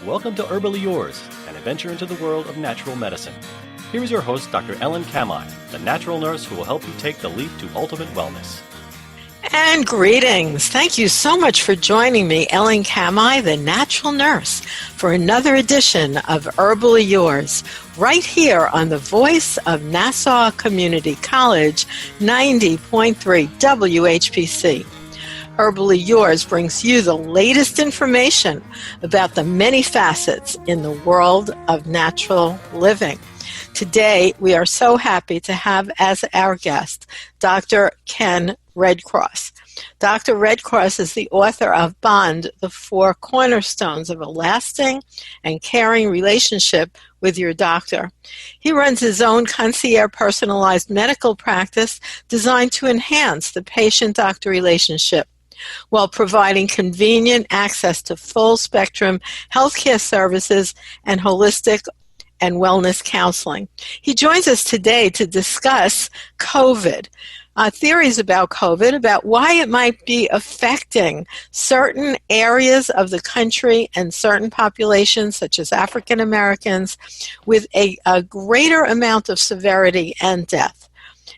Welcome to Herbally Yours, an adventure into the world of natural medicine. Here is your host, Dr. Kamhi, the natural nurse who will help you take the leap to ultimate wellness. And greetings. Thank you so much for joining me, Kamhi, the natural nurse, for another edition of Herbally Yours, right here on the voice of Nassau Community College, 90.3 WHPC. Herbally Yours brings you the latest information about the many facets in the world of natural living. Today, we are so happy to have as our guest Dr. Ken Redcross. Dr. Redcross is the author of Bond, the 4 Cornerstones of a Lasting and Caring Relationship with Your Doctor. He runs his own concierge personalized medical practice designed to enhance the patient-doctor relationship while providing convenient access to full-spectrum healthcare services and holistic and wellness counseling. He joins us today to discuss COVID, theories about COVID, about why it might be affecting certain areas of the country and certain populations, such as African Americans, with a greater amount of severity and death.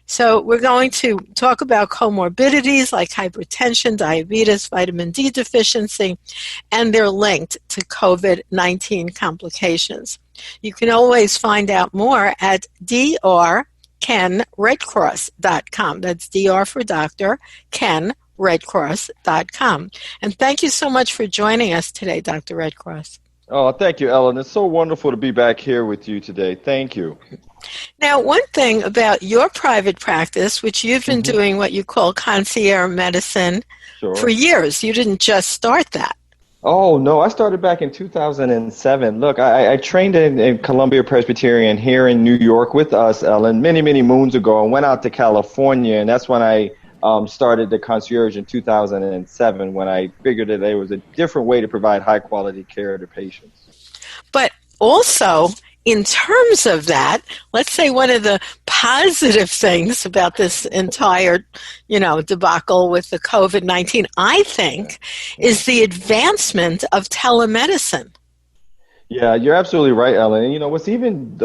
So we're going to talk about comorbidities like hypertension, diabetes, vitamin D deficiency, and they're linked to COVID-19 complications. You can always find out more at drkenredcross.com. That's DR for doctor, kenredcross.com. And thank you so much for joining us today, Dr. Redcross. Oh, thank you, Ellen. It's so wonderful to be back here with you today. Thank you. Now, one thing about your private practice, which you've been doing what you call concierge medicine for years. You didn't just start that. Oh, no, I started back in 2007. Look, I trained in Columbia Presbyterian here in New York with us, Ellen, many, many moons ago, and went out to California, and that's when I started the concierge in 2007, when I figured that there was a different way to provide high-quality care to patients. But also, in terms of that, let's say one of the positive things about this entire, debacle with the COVID-19, I think, is the advancement of telemedicine. Yeah, you're absolutely right, Ellen. And what's even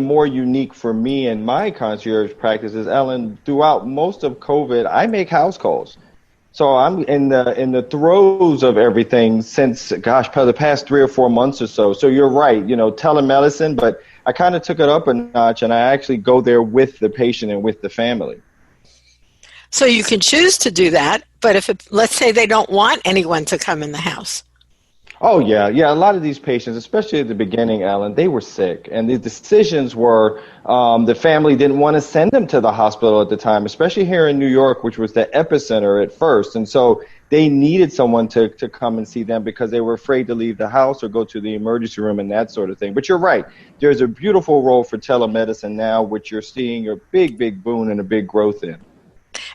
more unique for me and my concierge practice is, Ellen, throughout most of COVID, I make house calls. So I'm in the throes of everything since, probably the past 3 or 4 months or so. So you're right, telemedicine, but I kind of took it up a notch, and I actually go there with the patient and with the family. So you can choose to do that, but let's say they don't want anyone to come in the house. Oh, yeah. A lot of these patients, especially at the beginning, Alan, they were sick. And the decisions were the family didn't want to send them to the hospital at the time, especially here in New York, which was the epicenter at first. And so they needed someone to come and see them because they were afraid to leave the house or go to the emergency room and that sort of thing. But you're right. There's a beautiful role for telemedicine now, which you're seeing a big, big boon and a big growth in.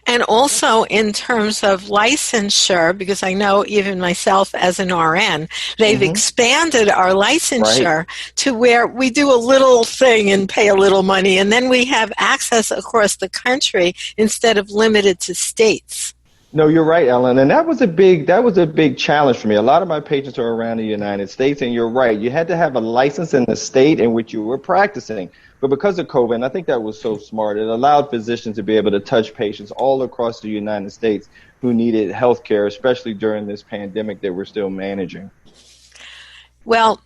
And also in terms of licensure, because I know even myself as an RN, they've expanded our licensure to where we do a little thing and pay a little money, and then we have access across the country instead of limited to states. No, you're right, Ellen, and that was a big challenge for me. A lot of my patients are around the United States, and you're right. You had to have a license in the state in which you were practicing. But because of COVID, and I think that was so smart, it allowed physicians to be able to touch patients all across the United States who needed health care, especially during this pandemic that we're still managing. Well,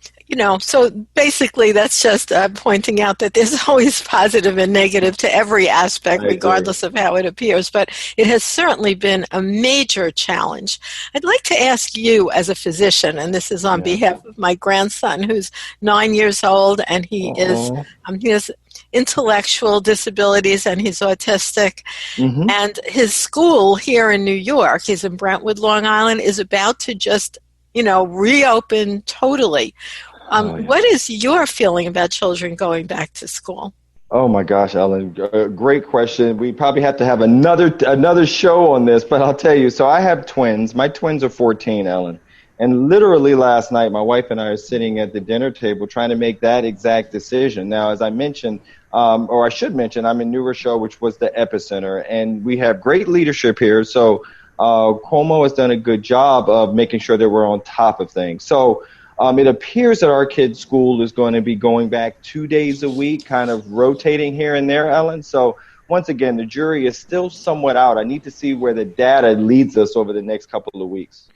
so basically that's just pointing out that there's always positive and negative to every aspect, regardless of how it appears. But it has certainly been a major challenge. I'd like to ask you as a physician, and this is on behalf of my grandson, who's 9 years old, and he has intellectual disabilities and he's autistic. And his school here in New York, he's in Brentwood, Long Island, is about to just reopen totally. What is your feeling about children going back to school? Oh my gosh, Ellen, great question. We probably have to have another show on this, but I'll tell you. So I have twins. My twins are 14, Ellen. And literally last night, my wife and I are sitting at the dinner table trying to make that exact decision. Now, as I mentioned, or I should mention, I'm in New Rochelle, which was the epicenter, and we have great leadership here. So Cuomo has done a good job of making sure that we're on top of things. So It appears that our kids' school is going to be going back 2 days a week, kind of rotating here and there, Ellen. So once again, the jury is still somewhat out. I need to see where the data leads us over the next couple of weeks.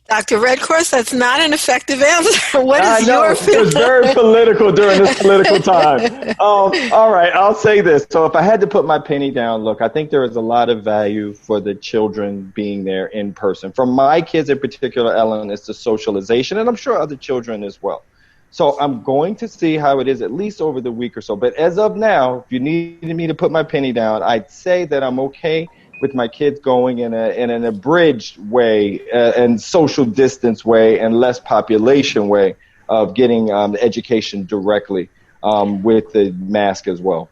Dr. Redcross, that's not an effective answer. What is your feeling? It was very political during this political time. All right, I'll say this. So if I had to put my penny down, look, I think there is a lot of value for the children being there in person. For my kids in particular, Ellen, it's the socialization, and I'm sure other children as well. So I'm going to see how it is at least over the week or so. But as of now, if you needed me to put my penny down, I'd say that I'm okay with my kids going in an abridged way and social distance way and less population way of getting the education directly with the mask as well.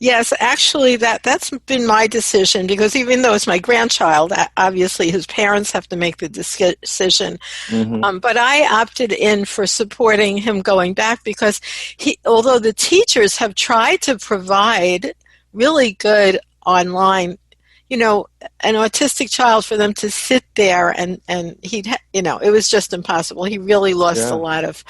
Yes, actually, that's been my decision, because even though it's my grandchild, obviously his parents have to make the decision. Mm-hmm. But I opted in for supporting him going back, because although the teachers have tried to provide really good online, an autistic child, for them to sit there and it was just impossible. He really lost a lot of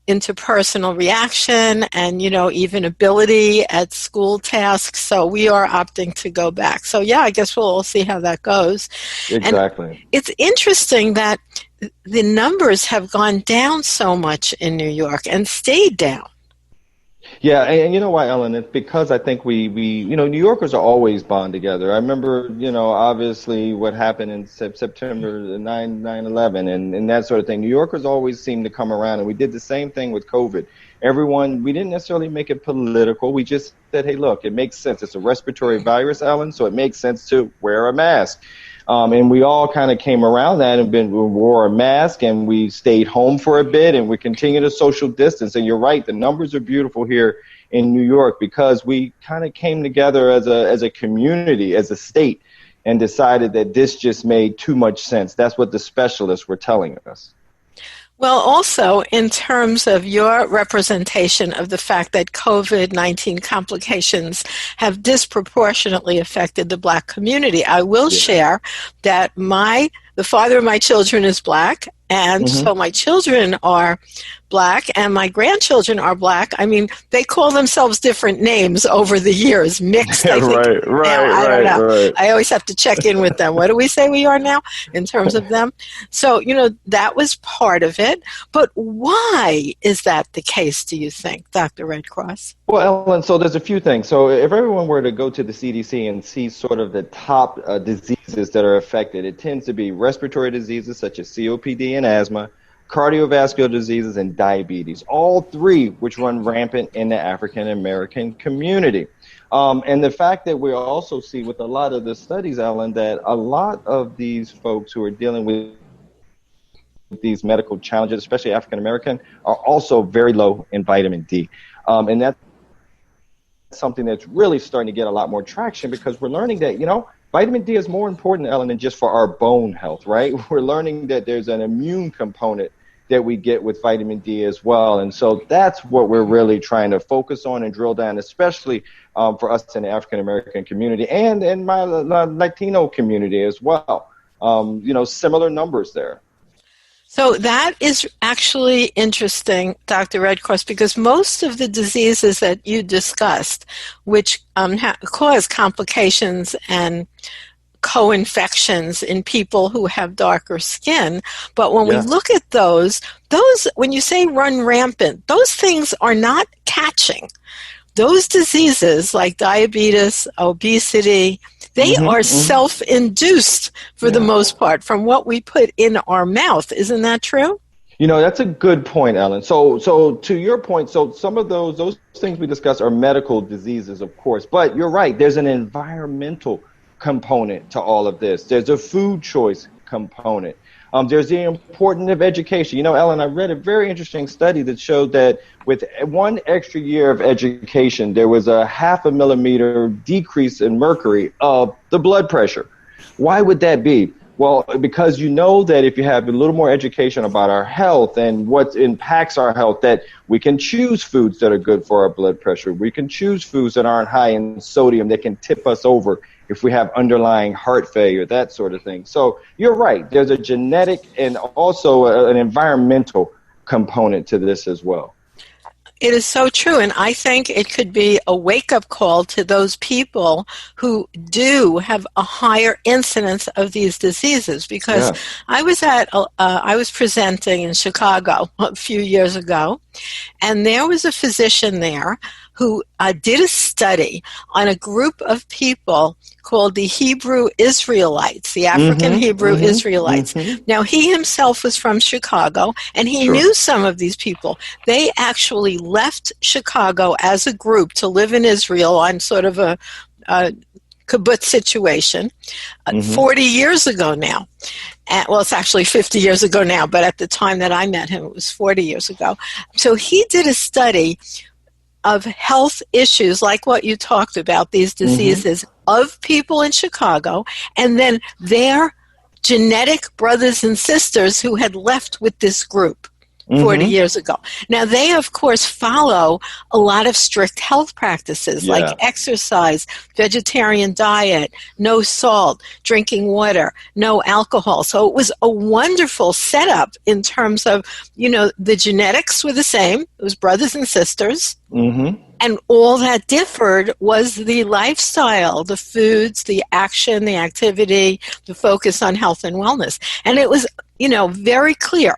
interpersonal reaction and, even ability at school tasks. So we are opting to go back. So I guess we'll all see how that goes. Exactly. And it's interesting that the numbers have gone down so much in New York and stayed down. Yeah, and you know why, Ellen? It's because I think we New Yorkers are always bond together. I remember, obviously what happened in September 9/11 and that sort of thing. New Yorkers always seem to come around, and we did the same thing with COVID. We didn't necessarily make it political. We just said, hey, look, it makes sense. It's a respiratory virus, Ellen, so it makes sense to wear a mask. And we all kind of came around that and we wore a mask and we stayed home for a bit and we continued to social distance. And you're right, the numbers are beautiful here in New York because we kind of came together as a community, as a state, and decided that this just made too much sense. That's what the specialists were telling us. Well, also, in terms of your representation of the fact that COVID-19 complications have disproportionately affected the Black community, I will share that the father of my children is Black, and so my children are Black, and my grandchildren are Black. I mean, they call themselves different names over the years, mixed, I think. I don't know. Right. I always have to check in with them. What do we say we are now in terms of them? So, that was part of it. But why is that the case, do you think, Dr. Redcross? Well, Ellen, so there's a few things. So if everyone were to go to the CDC and see sort of the top diseases that are affected, it tends to be respiratory diseases such as COPD and asthma, cardiovascular diseases, and diabetes, all three which run rampant in the African American community. And the fact that we also see with a lot of the studies, Ellen, that a lot of these folks who are dealing with these medical challenges, especially African American, are also very low in vitamin D. And that's something that's really starting to get a lot more traction because we're learning that, vitamin D is more important, Ellen, than just for our bone health, right? We're learning that there's an immune component that we get with vitamin D as well. And so that's what we're really trying to focus on and drill down, especially for us in the African-American community and in my Latino community as well. Similar numbers there. So that is actually interesting, Dr. Redcross, because most of the diseases that you discussed, which cause complications and co-infections in people who have darker skin, but when we look at those, when you say run rampant, those things are not catching. Those diseases like diabetes, obesity, they are self-induced for the most part from what we put in our mouth. Isn't that true? That's a good point, Ellen. So to your point, so some of those things we discussed are medical diseases, of course. But you're right. There's an environmental component to all of this. There's a food choice component. There's the importance of education. Ellen, I read a very interesting study that showed that with 1 extra year of education, there was a 0.5 millimeter decrease in mercury of the blood pressure. Why would that be? Well, because you know that if you have a little more education about our health and what impacts our health, that we can choose foods that are good for our blood pressure. We can choose foods that aren't high in sodium that can tip us over if we have underlying heart failure, that sort of thing. So you're right. There's a genetic and also an environmental component to this as well. It is so true, and I think it could be a wake-up call to those people who do have a higher incidence of these diseases. Because I was presenting in Chicago a few years ago, and there was a physician there who did a study on a group of people called the Hebrew Israelites, the African Hebrew Israelites. Now, he himself was from Chicago, and he knew some of these people. They actually left Chicago as a group to live in Israel on sort of a kibbutz situation 40 years ago now. Well, it's actually 50 years ago now, but at the time that I met him, it was 40 years ago. So he did a study of health issues like what you talked about, these diseases of people in Chicago, and then their genetic brothers and sisters who had left with this group 40 years ago. Now, they, of course, follow a lot of strict health practices like exercise, vegetarian diet, no salt, drinking water, no alcohol. So it was a wonderful setup in terms of, you know, the genetics were the same. It was brothers and sisters. And all that differed was the lifestyle, the foods, the action, the activity, the focus on health and wellness. And it was, you know, very clear.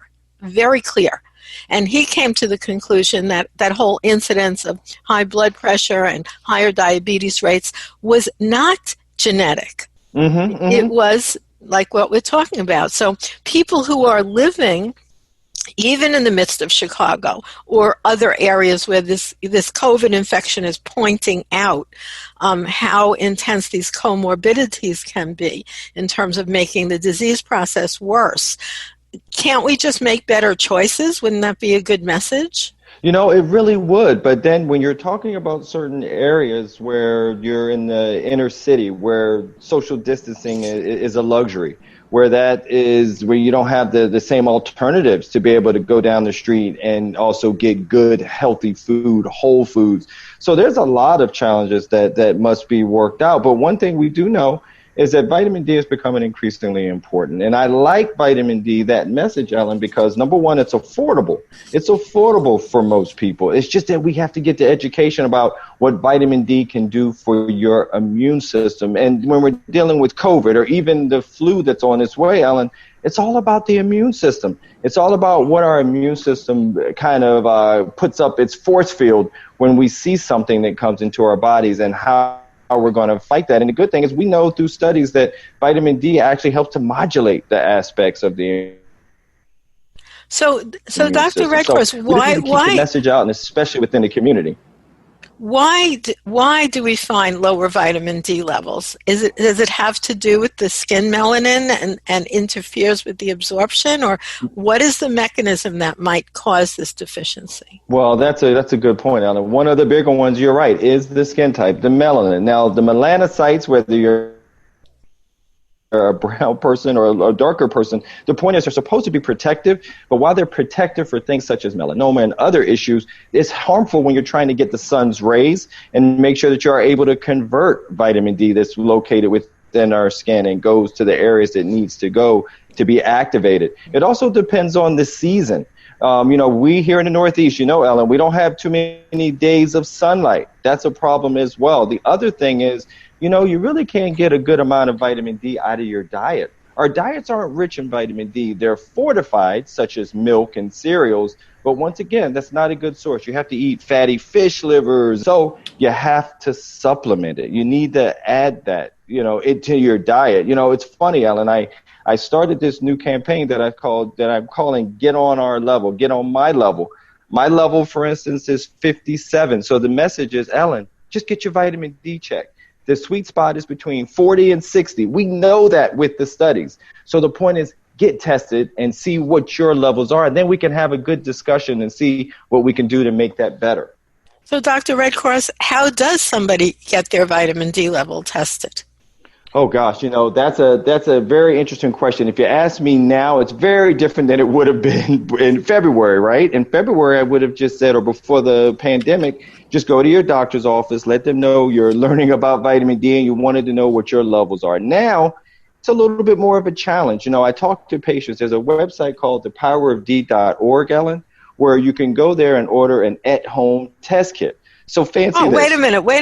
And he came to the conclusion that that whole incidence of high blood pressure and higher diabetes rates was not genetic. It was like what we're talking about. So people who are living even in the midst of Chicago or other areas where this COVID infection is pointing out how intense these comorbidities can be in terms of making the disease process worse. Can't we just make better choices? Wouldn't that be a good message? You know, it really would. But then when you're talking about certain areas where you're in the inner city, where social distancing is a luxury, where you don't have the same alternatives to be able to go down the street and also get good, healthy food, whole foods. So there's a lot of challenges that must be worked out. But one thing we do know is that vitamin D is becoming increasingly important. And I like vitamin D, that message, Ellen, because number one, it's affordable. It's affordable for most people. It's just that we have to get the education about what vitamin D can do for your immune system. And when we're dealing with COVID or even the flu that's on its way, Ellen, it's all about the immune system. It's all about what our immune system kind of puts up its force field when we see something that comes into our bodies and how we're going to fight that. And the good thing is we know through studies that vitamin D actually helps to modulate the aspects of the So Dr. Redcross, why keep the message out, and especially within the community? Why do we find lower vitamin D levels? Does it have to do with the skin melanin and interferes with the absorption, or what is the mechanism that might cause this deficiency? Well, that's a good point, Ellen. One of the bigger ones, you're right, is the skin type, the melanin. Now, the melanocytes, whether you're a brown person or a darker person, the point is they're supposed to be protective, but while they're protective for things such as melanoma and other issues, it's harmful when you're trying to get the sun's rays and make sure that you are able to convert vitamin D that's located within our skin and goes to the areas it needs to go to be activated. It also depends on the season. We here in the Northeast, Ellen, we don't have too many days of sunlight. That's a problem as well. The other thing is, you really can't get a good amount of vitamin D out of your diet. Our diets aren't rich in vitamin D. They're fortified, such as milk and cereals. But once again, that's not a good source. You have to eat fatty fish livers. So you have to supplement it. You need to add that, into your diet. It's funny, Ellen. I started this new campaign that I'm calling Get On Our Level, Get On My Level. My level, for instance, is 57. So the message is, Ellen, just get your vitamin D checked. The sweet spot is between 40 and 60. We know that with the studies. So the point is, get tested and see what your levels are, and then we can have a good discussion and see what we can do to make that better. So, Dr. Redcross, how does somebody get their vitamin D level tested? Oh gosh, that's a very interesting question. If you ask me now, it's very different than it would have been in February, right? In February, I would have just said, or before the pandemic, just go to your doctor's office, let them know you're learning about vitamin D and you wanted to know what your levels are. Now, it's a little bit more of a challenge. I talk to patients. There's a website called thepowerofd.org, Ellen, where you can go there and order an at-home test kit. So fancy Oh, this. wait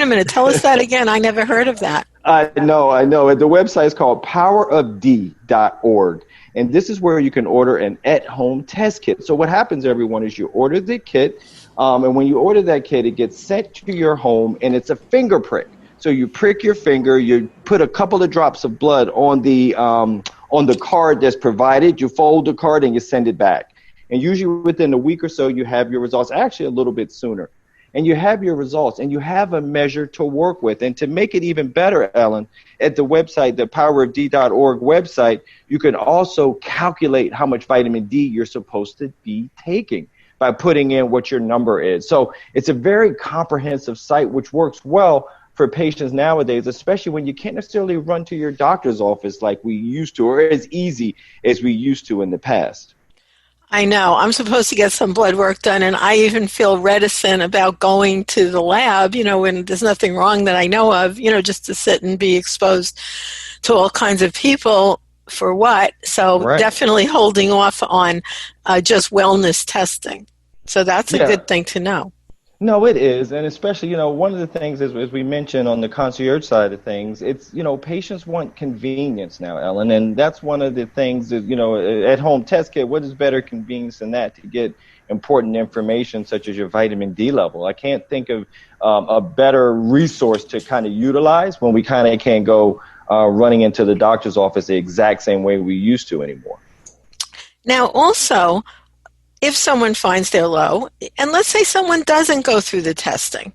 a minute. Tell us that again. I never heard of that. I know. The website is called powerofd.org. And this is where you can order an at-home test kit. So what happens, everyone, is you order the kit, and when you order that kit, it gets sent to your home, and it's a finger prick. So you prick your finger, you put a couple of drops of blood on the card that's provided, you fold the card, and you send it back. And usually within a week or so, you have your results, actually a little bit sooner. And you have your results, and you have a measure to work with. And to make it even better, Ellen, at the website, the powerofd.org website, you can also calculate how much vitamin D you're supposed to be taking by putting in what your number is. So it's a very comprehensive site, which works well for patients nowadays, especially when you can't necessarily run to your doctor's office like we used to, or as easy as we used to in the past. I know. I'm supposed to get some blood work done, and I even feel reticent about going to the lab, when there's nothing wrong that I know of, just to sit and be exposed to all kinds of people for what. So Right. Definitely holding off on just wellness testing. So that's a good thing to know. No, it is. And especially, one of the things, as we mentioned on the concierge side of things, it's, patients want convenience now, Ellen. And that's one of the things that, at-home test kit, what is better convenience than that to get important information such as your vitamin D level? I can't think of a better resource to kind of utilize when we kind of can't go running into the doctor's office the exact same way we used to anymore. Now, also, if someone finds they're low, and let's say someone doesn't go through the testing,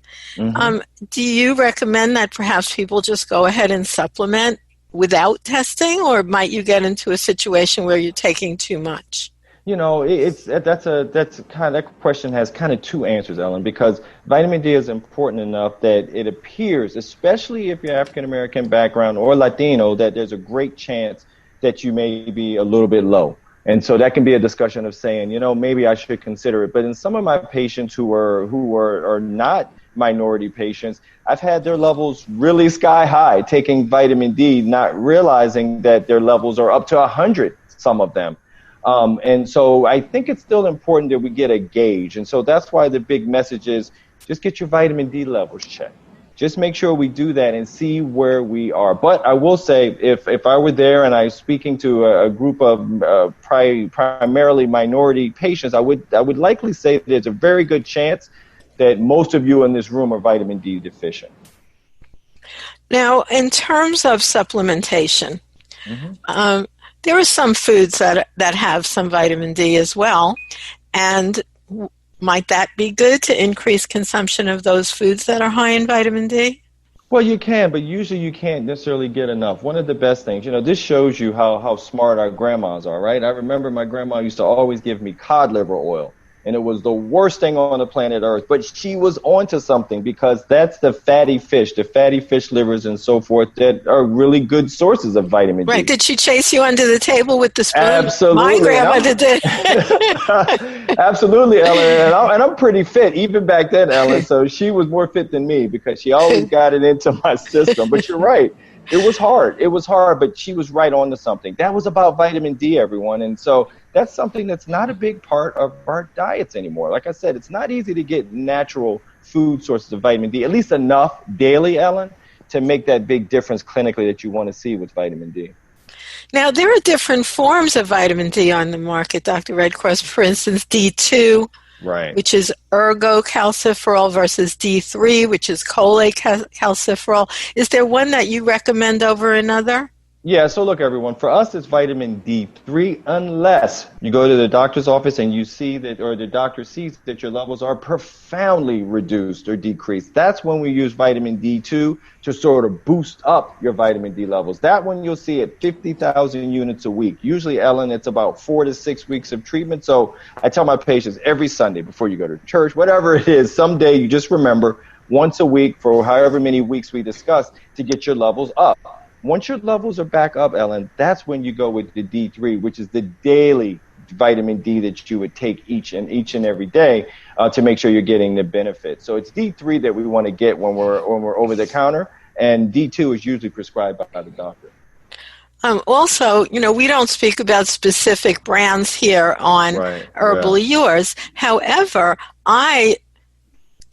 do you recommend that perhaps people just go ahead and supplement without testing, or might you get into a situation where you're taking too much? That question has kind of two answers, Ellen, because vitamin D is important enough that it appears, especially if you're African American background or Latino, that there's a great chance that you may be a little bit low. And so that can be a discussion of saying, maybe I should consider it. But in some of my patients who are not minority patients, I've had their levels really sky high, taking vitamin D, not realizing that their levels are up to 100, some of them. And so I think it's still important that we get a gauge. And so that's why the big message is just get your vitamin D levels checked. Just make sure we do that and see where we are. But I will say, if I were there and I was speaking to a group of primarily minority patients, I would likely say there's a very good chance that most of you in this room are vitamin D deficient. Now, in terms of supplementation, there are some foods that have some vitamin D as well, and might that be good to increase consumption of those foods that are high in vitamin D? Well, you can, but usually you can't necessarily get enough. One of the best things, this shows you how smart our grandmas are, right? I remember my grandma used to always give me cod liver oil, and it was the worst thing on the planet Earth. But she was onto something, because that's the fatty fish livers and so forth that are really good sources of vitamin D. Right. Did she chase you under the table with the spoon? Absolutely. My grandmother did. Absolutely, Ellen. And I'm pretty fit, even back then, Ellen. So she was more fit than me because she always got it into my system. But you're right. It was hard, but she was right on to something. That was about vitamin D, everyone. And so that's something that's not a big part of our diets anymore. Like I said, it's not easy to get natural food sources of vitamin D, at least enough daily, Ellen, to make that big difference clinically that you want to see with vitamin D. Now, there are different forms of vitamin D on the market, Dr. Redcross. For instance, D2, right, which is ergocalciferol, versus D3, which is cholecalciferol. Is there one that you recommend over another? Yeah, so look, everyone, for us, it's vitamin D3, unless you go to the doctor's office and you see that, or the doctor sees that your levels are profoundly reduced or decreased. That's when we use vitamin D2 to sort of boost up your vitamin D levels. That one you'll see at 50,000 units a week. Usually, Ellen, it's about 4 to 6 weeks of treatment. So I tell my patients every Sunday before you go to church, whatever it is, someday you just remember once a week for however many weeks we discuss to get your levels up. Once your levels are back up, Ellen, that's when you go with the D3, which is the daily vitamin D that you would take each and every day to make sure you're getting the benefit. So it's D3 that we want to get when we're over the counter, and D2 is usually prescribed by the doctor. Also, we don't speak about specific brands here on Herbally Yours. However, I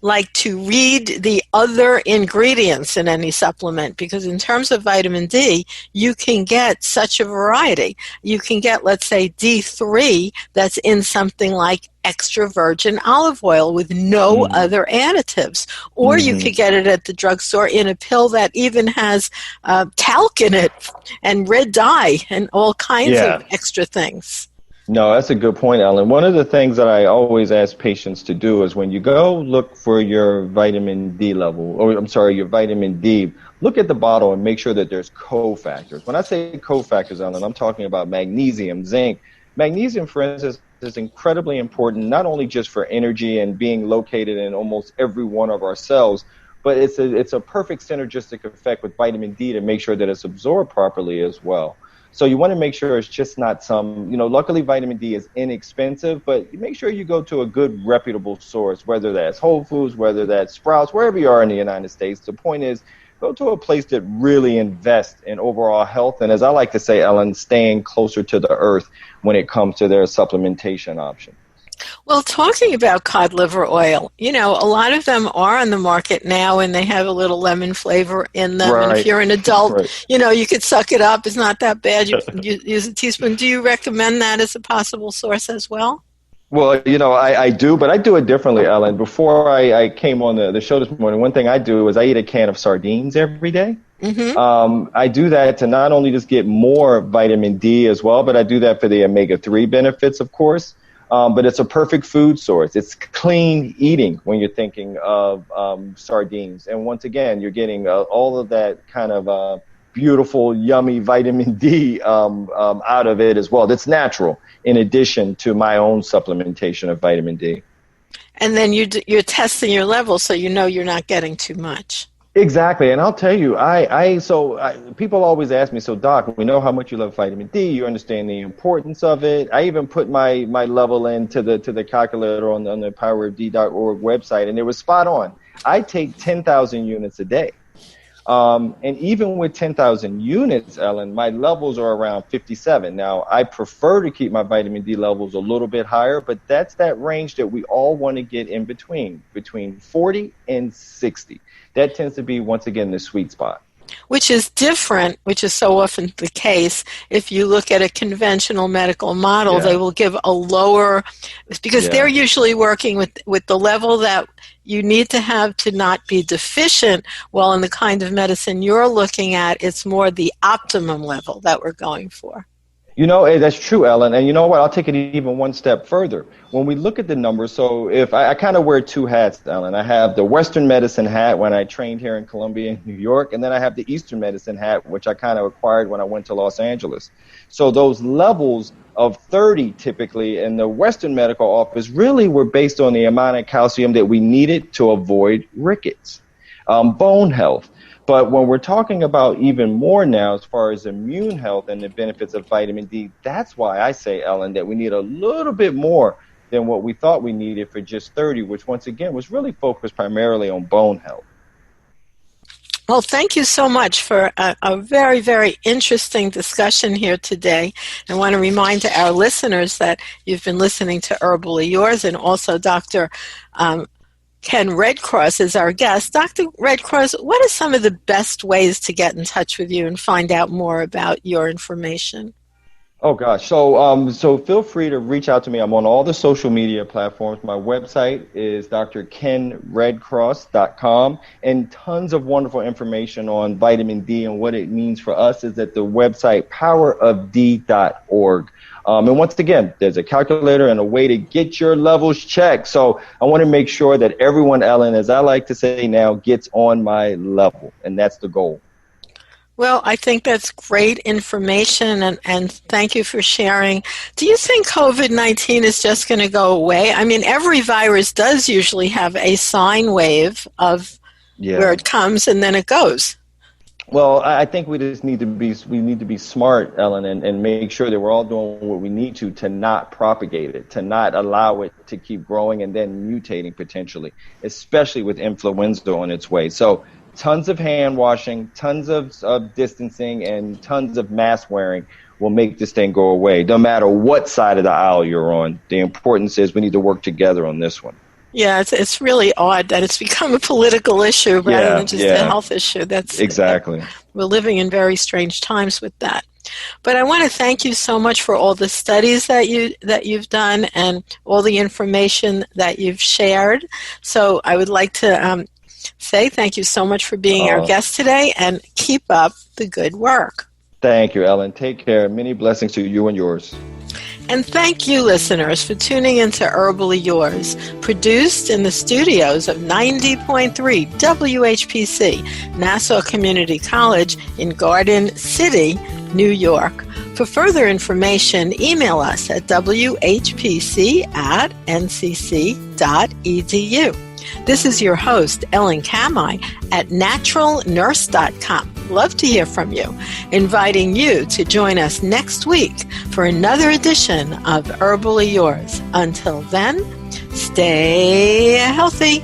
like to read the other ingredients in any supplement, because in terms of vitamin D, you can get such a variety. You can get, let's say, D3 that's in something like extra virgin olive oil with no other additives. Or you could get it at the drugstore in a pill that even has talc in it and red dye and all kinds of extra things. No, that's a good point, Ellen. One of the things that I always ask patients to do is when you go look for your vitamin D level, or I'm sorry, your vitamin D, look at the bottle and make sure that there's cofactors. When I say cofactors, Ellen, I'm talking about magnesium, zinc. Magnesium, for instance, is incredibly important, not only just for energy and being located in almost every one of our cells, but it's a perfect synergistic effect with vitamin D to make sure that it's absorbed properly as well. So you want to make sure it's just not some, luckily vitamin D is inexpensive, but make sure you go to a good reputable source, whether that's Whole Foods, whether that's Sprouts, wherever you are in the United States. The point is, go to a place that really invests in overall health. And as I like to say, Ellen, staying closer to the earth when it comes to their supplementation option. Well, talking about cod liver oil, a lot of them are on the market now and they have a little lemon flavor in them. Right. And if you're an adult, you could suck it up. It's not that bad. You can use a teaspoon. Do you recommend that as a possible source as well? Well, I do, but I do it differently, Ellen. Before I came on the show this morning, one thing I do is I eat a can of sardines every day. I do that to not only just get more vitamin D as well, but I do that for the omega-3 benefits, of course. But it's a perfect food source. It's clean eating when you're thinking of sardines. And once again, you're getting all of that kind of beautiful, yummy vitamin D out of it as well. That's natural, in addition to my own supplementation of vitamin D. And then you're testing your levels so you're not getting too much. Exactly, and I'll tell you, people always ask me, so Doc, we know how much you love vitamin D, you understand the importance of it. I even put my level into the calculator on the powerofd.org website, and it was spot on. I take 10,000 units a day, and even with 10,000 units, Ellen, my levels are around 57. Now, I prefer to keep my vitamin D levels a little bit higher, but that's that range that we all want to get in between 40 and 60. That tends to be, once again, the sweet spot. Which is different, which is so often the case. If you look at a conventional medical model, they will give a lower, because they're usually working with the level that you need to have to not be deficient. Well, in the kind of medicine you're looking at, it's more the optimum level that we're going for. That's true, Ellen. And you know what? I'll take it even one step further. When we look at the numbers, so if I kind of wear two hats, Ellen. I have the Western medicine hat when I trained here in Columbia, New York, and then I have the Eastern medicine hat, which I kind of acquired when I went to Los Angeles. So those levels of 30 typically in the Western medical office really were based on the amount of calcium that we needed to avoid rickets, bone health. But when we're talking about even more now as far as immune health and the benefits of vitamin D, that's why I say, Ellen, that we need a little bit more than what we thought we needed for just 30, which once again was really focused primarily on bone health. Well, thank you so much for a very, very interesting discussion here today. I want to remind our listeners that you've been listening to Herbally Yours, and also Dr. Ken Redcross is our guest. Dr. Redcross, what are some of the best ways to get in touch with you and find out more about your information? Oh, gosh. So feel free to reach out to me. I'm on all the social media platforms. My website is drkenredcross.com, and tons of wonderful information on vitamin D and what it means for us is at the website powerofd.org. And once again, there's a calculator and a way to get your levels checked. So I want to make sure that everyone, Ellen, as I like to say now, gets on my level, and that's the goal. Well, I think that's great information, and thank you for sharing. Do you think COVID-19 is just going to go away? I mean, every virus does usually have a sine wave of where it comes and then it goes. Well, I think we just need to be smart, Ellen, and make sure that we're all doing what we need to not propagate it, to not allow it to keep growing and then mutating potentially, especially with influenza on its way. So tons of hand washing, tons of distancing, and tons of mask wearing will make this thing go away. No matter what side of the aisle you're on, the importance is we need to work together on this one. Yeah, it's really odd that it's become a political issue rather than just a health issue. That's exactly. We're living in very strange times with that. But I want to thank you so much for all the studies that you've done and all the information that you've shared. So I would like to say thank you so much for being our guest today, and keep up the good work. Thank you, Ellen. Take care. Many blessings to you and yours. And thank you, listeners, for tuning into Herbally Yours, produced in the studios of 90.3 WHPC, Nassau Community College in Garden City, New York. For further information, email us at whpc@ncc.edu. This is your host, Ellen Kamhi, at naturalnurse.com. Love to hear from you, inviting you to join us next week for another edition of Herbally Yours. Until then, stay healthy.